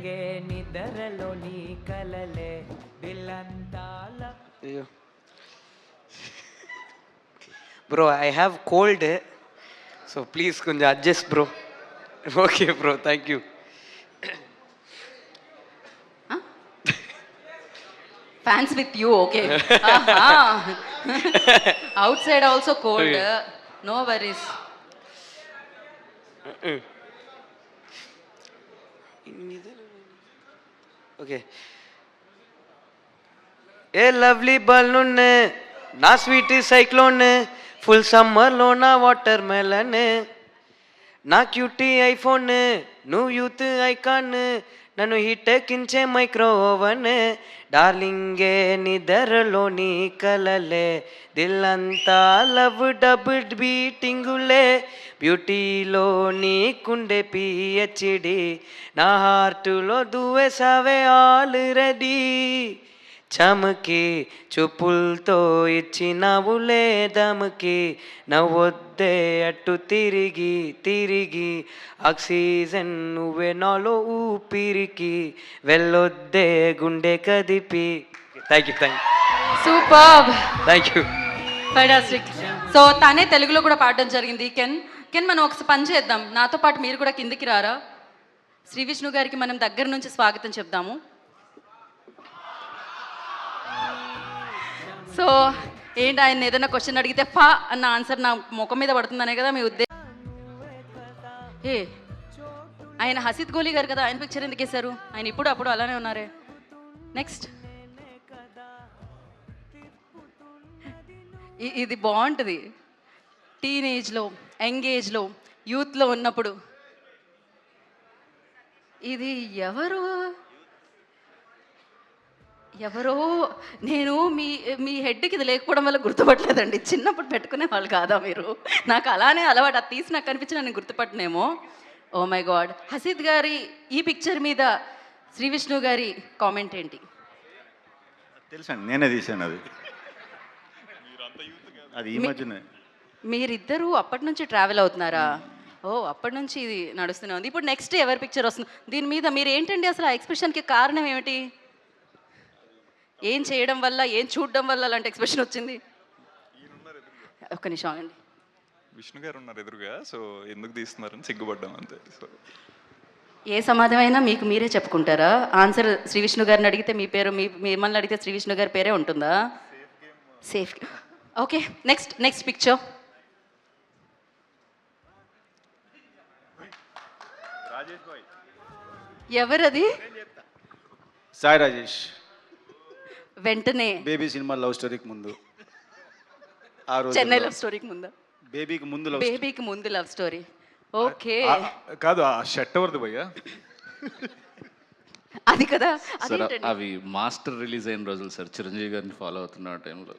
డార్లింగే నిద్రలో నీ కలలే దిల్లంతాల. Bro I have cold, so please కొంచెం adjust bro. Okay bro, thank you. Fans with you, okay. Outside also cold. Okay. No worries. Okay. A lovely balloon, నా sweet cyclone, full సమ్మర్లో నా watermelon, నా cutie iPhone, నువ్వు youth icon, నన్ను హిట్టెక్కించే micro oven, డార్లింగే నిద్రలో నీ కలలే దిల్లంతా లవ్ డబుల్ బీటింగులే, బ్యూటీలో నీకుండే పిహెచ్డి, నా హార్టులో దువ్వేసావే ఆల్రెడీ, చమకి చూపులతో ఇచ్చినవులే దమకి, నవ్వొద్దే అట్టు తిరిగి తిరిగి, ఆక్సిజన్ నువ్వే నాలో ఊపిరికి, వెళ్ళొద్దే గుండె కదిపి. Thank you, thank you, super, thank you. Fantastic. So తనే తెలుగులో కూడా పాడడం జరిగింది. కెన్ మనం ఒక పని చేద్దాం, నాతో పాటు మీరు కూడా కిందికి రారా? శ్రీ విష్ణు గారికి మనం దగ్గర నుంచి స్వాగతం చెప్దాము. సో ఏంటి, ఆయన ఏదైనా క్వశ్చన్ అడిగితే ఫా అన్న ఆన్సర్ నా ముఖం మీద పడుతుందనే కదా మీ ఉద్దేశం? ఏ ఆయన హసిత్ గోలీ గారు కదా, ఆయన పిక్చర్ ఎందుకు వేశారు? ఆయన ఇప్పుడు అప్పుడు అలానే ఉన్నారే. నెక్స్ట్, ఇది బాగుంటుంది. టీనేజ్లో, యంగేజ్లో, యూత్లో ఉన్నప్పుడు ఇది ఎవరో నేను మీ హెడ్కి ఇది లేకపోవడం వల్ల గుర్తుపట్టలేదండి. చిన్నప్పుడు పెట్టుకునే వాళ్ళు కాదా మీరు? నాకు అలానే అలవాటు, అది తీసి నాకు కనిపించి నేను గుర్తుపట్టనేమో. Oh my God. హసీద్ గారి ఈ పిక్చర్ మీద శ్రీ విష్ణు గారి కామెంట్ ఏంటి? తెలుసండి, నేనే తీసాను అది. అది ఈ మధ్యనే. మీరిద్దరూ అప్పటి నుంచి ట్రావెల్ అవుతున్నారా? ఓ, అప్పటి నుంచి ఇది నడుస్తూనే ఉంది. ఇప్పుడు నెక్స్ట్ ఎవరి పిక్చర్ వస్తుంది? దీని మీద మీరు ఏంటండి అసలు ఆ ఎక్స్ప్రెషన్కి కారణం ఏమిటి? ఏం చేయడం వల్ల, ఏం చూడడం వల్ల అలాంటి ఎక్స్ప్రెషన్ వచ్చింది? ఒక్క నిమిషం ఆగండి. విష్ణు గారు ఉన్నారు ఎదురుగా, సో ఎందుకు తీస్తున్నారని సిగ్గుపడ్డాం అంతే. సో ఏ సమాధానమైనా మీకు మీరే చెప్పుకుంటారా? ఆన్సర్ శ్రీ విష్ణు గారిని అడిగితే మీ పేరు, మిమ్మల్ని అడిగితే శ్రీ విష్ణు గారి పేరే ఉంటుందా? సేఫ్. Okay, next picture. ఎవరది? సాయి రాజేష్. వెంటనే బేబీ సినిమా లవ్ స్టోరీకి ముందు, ఆ రోజు చెన్నై లవ్ స్టోరీకి ముందా? బేబీకి ముందు బేబీకి ముందు లవ్ స్టోరీ. ఓకే, కాదు, ఆ షర్ట్ ఎవరిది భయ్యా? అది కదా. సార్ అదేంటండి? అవి మాస్టర్ రిలీజ్ అయిన రోజులు సార్, చిరంజీవి గారిని ఫాలో అవుతున్న టైంలో.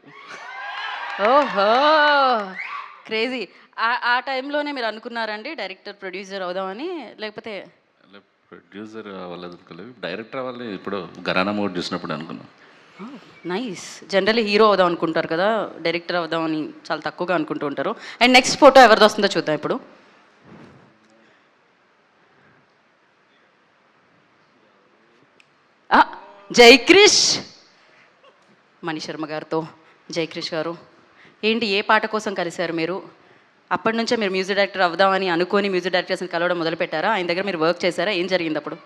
ఓహో, క్రేజీ. ఆ టైంలోనే మీరు అనుకున్నారండి డైరెక్టర్ ప్రొడ్యూసర్ అవుదామని? లేకపోతే ప్రొడ్యూసర్ అవ్వలేదు అనుకోలేదు, డైరెక్టర్ అవ్వాలి. ఇప్పుడు గరానా మూడ్ చూసినప్పుడు అనుకున్నాం. నైస్. జనరల్లీ హీరో అవుదాం అనుకుంటారు కదా, డైరెక్టర్ అవుదామని చాలా తక్కువగా అనుకుంటూ ఉంటారు. అండ్ నెక్స్ట్ ఫోటో ఎవరిది వస్తుందో చూద్దాం ఇప్పుడు. జైక్రిష్, మణిశర్మ గారితో. జైక్రిష్ గారు ఏంటి, ఏ పాట కోసం కలిశారు మీరు? అప్పటి నుంచే మీరు మ్యూజిక్ డైరెక్టర్ అవుదామని అనుకొని మ్యూజిక్ డైరెక్టర్స్ని కలవడం మొదలుపెట్టారా? ఆయన దగ్గర మీరు వర్క్ చేశారా? ఏం జరిగింది అప్పుడు?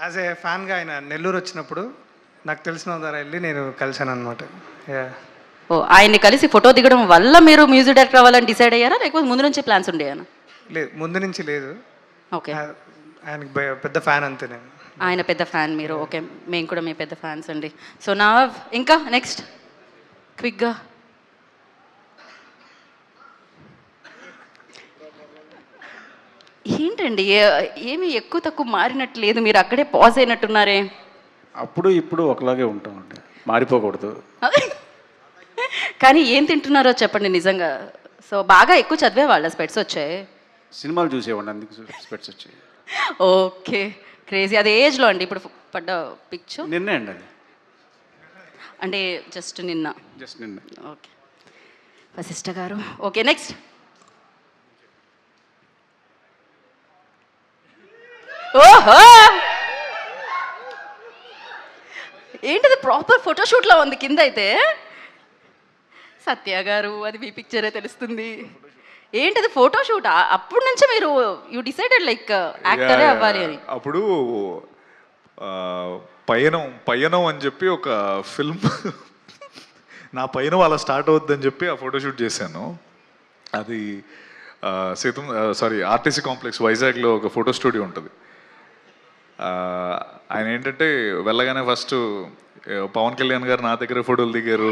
యాజ్ ఏ ఫ్యాన్గా ఆయన నెల్లూరు వచ్చినప్పుడు నాకు తెలిసిన ద్వారా వెళ్ళి నేను కలిశాను అనమాట. ఓ, ఆయన్ని కలిసి ఫోటో దిగడం వల్ల మీరు మ్యూజిక్ డైరెక్టర్ అవ్వాలని డిసైడ్ అయ్యారా, లేకపోతే ముందు నుంచి ప్లాన్స్ ఉండేనా? లేదు, ముందు నుంచి లేదు. ఓకే, ఆయనకి పెద్ద ఫ్యాన్ అంతే నేను. ఆయన పెద్ద ఫ్యాన్, మీరు. ఓకే, మేము కూడా మీ పెద్ద ఫ్యాన్స్ అండి. సో నా ఇంకా నెక్స్ట్ క్విక్గా. ఏంటండి, ఏమీ ఎక్కువ తక్కువ మారినట్టు లేదు, మీరు అక్కడే పాజ్ అయినట్టున్నారే. అప్పుడు ఇప్పుడు ఒకలాగే ఉంటామండి, మారిపోకూడదు. కానీ ఏం తింటున్నారో చెప్పండి నిజంగా. సో బాగా ఎక్కువ చదివే వాళ్ళ స్పెట్స్ వచ్చాయి? సినిమాలు చూసేవాడిని, అందుకు స్పెట్స్ వచ్చాయి. Okay, crazy. అది ఏజ్లో అండి ఇప్పుడు పడ్డ పిక్చర్? నిన్నే అండి అది. అంటే జస్ట్ నిన్న? జస్ట్ నిన్న. ఓకే, వశిష్ఠ గారు. Okay, next. ఓహో, ఏంటిది ప్రాపర్ ఫోటోషూట్లో ఉంది కింద అయితే. సత్య గారు అది మీ పిక్చరే తెలుస్తుంది. ఏంటిది ఫోటోషూట్? అప్పటి నుంచి మీరు యూ డిసైడెడ్ లైక్ యాక్టరే అవ్వాలి అని. అప్పుడు పయనం అని చెప్పి ఒక ఫిల్మ్ నా పైన అలా స్టార్ట్ అవుద్దని చెప్పి ఆ ఫోటోషూట్ చేశాను. అది ఆర్టీసీ కాంప్లెక్స్ వైజాగ్లో ఒక ఫోటో స్టూడియో ఉంటుంది. ఆయన ఏంటంటే వెళ్ళగానే ఫస్ట్ పవన్ కళ్యాణ్ గారు నా దగ్గర ఫోటోలు దిగారు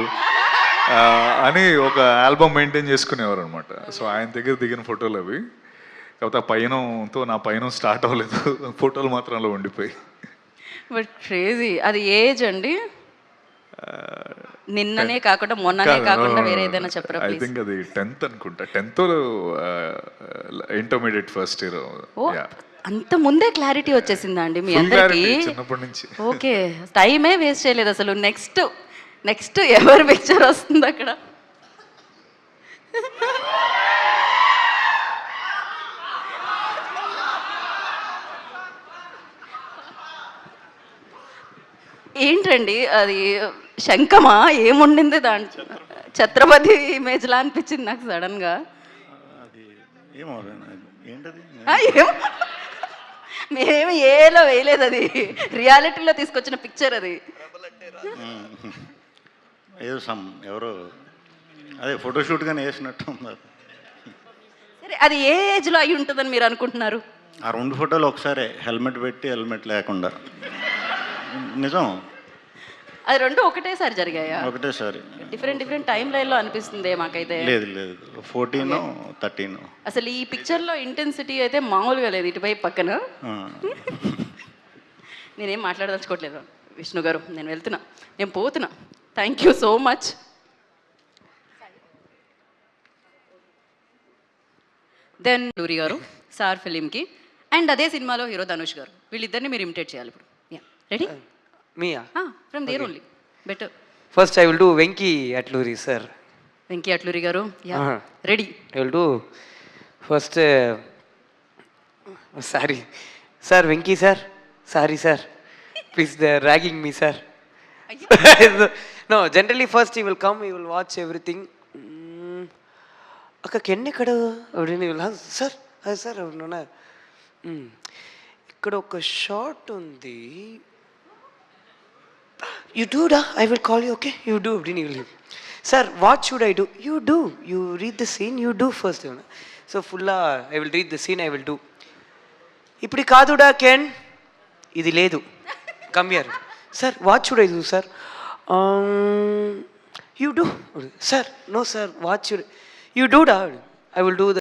అని ఒక ఆల్బమ్ మెయింటైన్ చేసుకునేవారు అనమాట. సో ఆయన దగ్గర దిగిన ఫోటోలు అవి. కాకపోతే ఆ పయనంతో నా పయనం స్టార్ట్ అవ్వలేదు, ఫోటోలు మాత్రం అలా ఉండిపోయి. But crazy. అది ఏజ్ అండి? నిన్ననే కాకుండా మొన్ననే కాకుండా వేరే ఏదైనా చెప్పరా ఐ ప్లీజ్? థింక్ అది 10th అనుకుంటా. 10th intermediate first year. ఓ అంత ముందే క్లారిటీ వచ్చేసిందా అండి మీ Full అందరికి? clarity చిన్నప్పటి నుంచి. ఓకే, టైమే వేస్ట్ చేయలేదు అసలు. నెక్స్ట్ ఎవరి పిక్చర్ వస్తుంది అక్కడ? ఏంటండి అది? శంఖమా ఏముండింది దాంట్లో? ఛత్రపతి ఇమేజ్లా అనిపించింది నాకు సడన్గా. అది ఏమో ఏంటది ఏమో మేము ఏలో వేయలేదు, అది రియాలిటీలో తీసుకొచ్చిన పిక్చర్ అది. ఏదో ఎవరో అదే ఫోటోషూట్గానే వేసినట్టు ఉన్నారు. సరే, అది ఏ ఏజ్లో అయి ఉంటుందని మీరు అనుకుంటున్నారు? ఆ 2 ఫోటోలు ఒకసారి హెల్మెట్ పెట్టి హెల్మెట్ లేకుండా. నిజం, అది రెండు ఒకటేసారి జరిగాయా? ఒకటేసారి. డిఫరెంట్ టైం లైన్లో అనిపిస్తుంది మాకైతే. లేదు 14, 13. అసలు ఈ పిక్చర్లో ఇంటెన్సిటీ అయితే మామూలుగా లేదు ఇటువైపు పక్కన. నేనేం మాట్లాడదలుచుకోవట్లేదు విష్ణు గారు, నేను వెళ్తున్నా, నేను పోతున్నా. Thank you so much. Then లూరి గారు సార్ ఫిలింకి, అండ్ అదే సినిమాలో హీరో ధనుష్ గారు, వీళ్ళిద్దరిని మీరు ఇమిటేట్ చేయాలి ఇప్పుడు. రెడీ? మీయా? From there only better. First I will do Venky Atluri sir. Venky Atluri గారు, ready? I will do first. Sorry sir, Venky sir, sorry sir, please they are ragging me sir. No, generally first we will come, we will watch everything. అక్క కెన్నెక్కడ sir? అది sir అవునా, ఇక్కడ ఒక short ఉంది. You do da, I will call you, okay? You do, didn't you leave? Sir, what should I do? You do. You read the scene, you do first. So fulla, I will read the scene, I will do. Ipdi kaduda Ken. Idi ledu. Come here. Sir, what should I do, sir? You do. Sir, no sir, what should you do da? I will do the